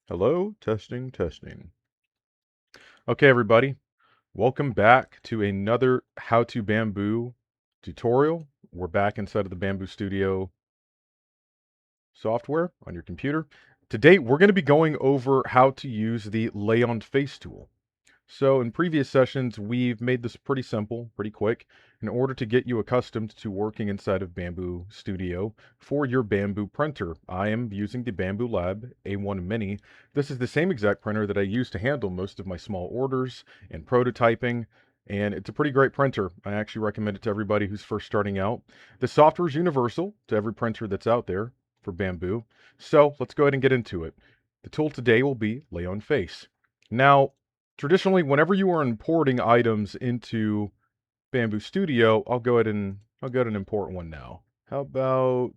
Hello, testing, testing. Okay, everybody, welcome back to another How to Bamboo tutorial. We're back inside of the Bambu Studio software on your computer. Today, we're going to be going over how to use the Lay on Face tool. So in previous sessions, we've made this pretty simple, pretty quick, in order to get you accustomed to working inside of Bambu Studio for your Bambu printer. I am using the Bambu Lab A1 Mini. This is the same exact printer that I use to handle most of my small orders and prototyping, and it's a pretty great printer. I actually recommend it to everybody who's first starting out. The software is universal to every printer that's out there for Bambu. So let's go ahead and get into it. The tool today will be Lay on Face. Now, traditionally, whenever you are importing items into Bambu Studio, I'll go ahead and import one now. How about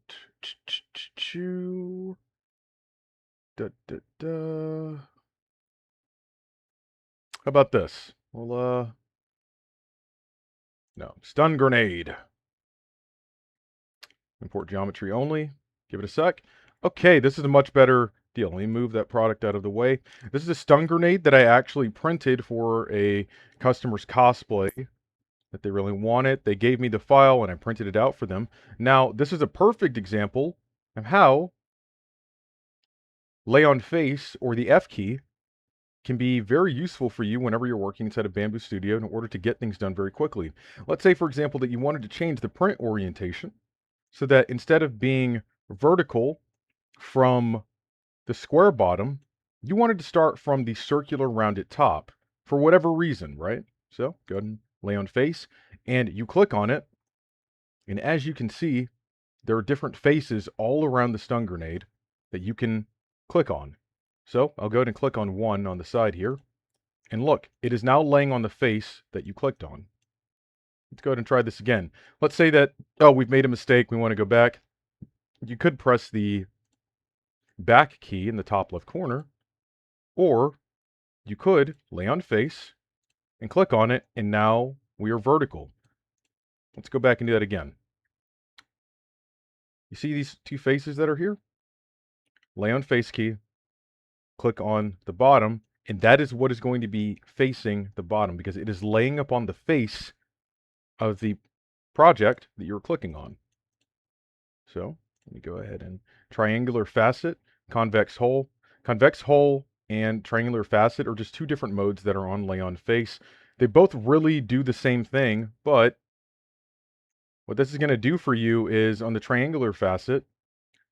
da, da, da. How about this? Well, no, stun grenade. Import geometry only. Give it a sec. Okay, this is a much better deal. Let me move that product out of the way. This is a stun grenade that I actually printed for a customer's cosplay that they really wanted. They gave me the file and I printed it out for them. Now, this is a perfect example of how Lay on Face, or the F key, can be very useful for you whenever you're working inside of Bambu Studio in order to get things done very quickly. Let's say, for example, that you wanted to change the print orientation so that instead of being vertical from the square bottom, you wanted to start from the circular rounded top for whatever reason, right? So go ahead and Lay on Face, and you click on it. And as you can see, there are different faces all around the stun grenade that you can click on. So I'll go ahead and click on one on the side here. And look, it is now laying on the face that you clicked on. Let's go ahead and try this again. Let's say that, oh, we've made a mistake. We want to go back. You could press the back key in the top left corner, or you could lay on face and click on it, and now we are vertical. Let's go back and do that again. You see these two faces that are here? Lay on face key, click on the bottom, and that is what is going to be facing the bottom because it is laying upon the face of the project that you're clicking on. So let me go ahead and triangular facet, convex hull. Convex hull and triangular facet are just two different modes that are on Lay on Face. They both really do the same thing, but what this is going to do for you is on the triangular facet,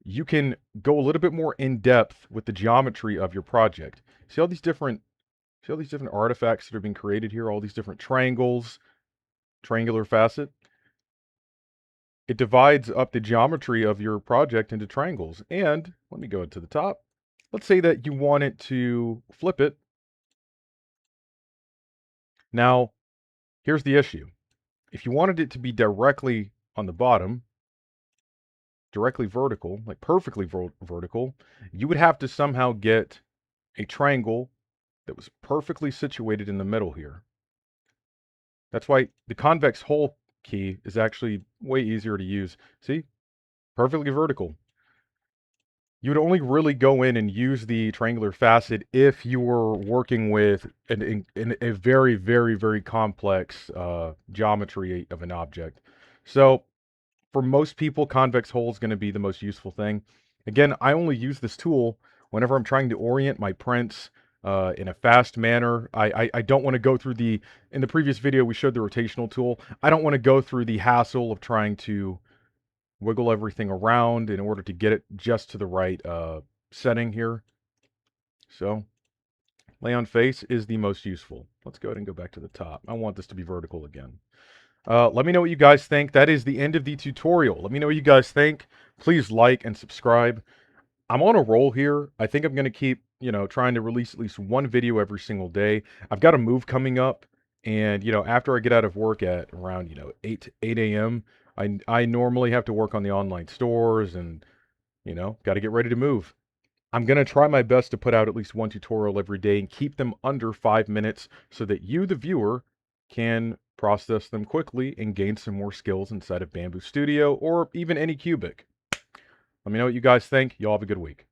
you can go a little bit more in depth with the geometry of your project. See all these different artifacts that are being created here, all these different triangles, triangular facet. It divides up the geometry of your project into triangles. And let me go to the top. Let's say that you want it to flip it. Now, here's the issue. If you wanted it to be directly on the bottom, directly vertical, like perfectly vertical, you would have to somehow get a triangle that was perfectly situated in the middle here. That's why the convex hull key is actually way easier to use. See? Perfectly vertical. You would only really go in and use the triangular facet if you were working with a very, very, very complex geometry of an object. So for most people, convex hull is going to be the most useful thing. Again, I only use this tool whenever I'm trying to orient my prints in a fast manner. I don't want to go through in the previous video, we showed the rotational tool. I don't want to go through the hassle of trying to wiggle everything around in order to get it just to the right setting here. So Lay on Face is the most useful. Let's go ahead and go back to the top. I want this to be vertical again. Let me know what you guys think. That is the end of the tutorial. Let me know what you guys think. Please like and subscribe. I'm on a roll here. I think I'm going to keep, trying to release at least one video every single day. I've got a move coming up. And, after I get out of work at around, 8 a.m., I normally have to work on the online stores and, got to get ready to move. I'm going to try my best to put out at least one tutorial every day and keep them under 5 minutes so that you, the viewer, can process them quickly and gain some more skills inside of Bambu Studio or even any Cubic. Let me know what you guys think. Y'all have a good week.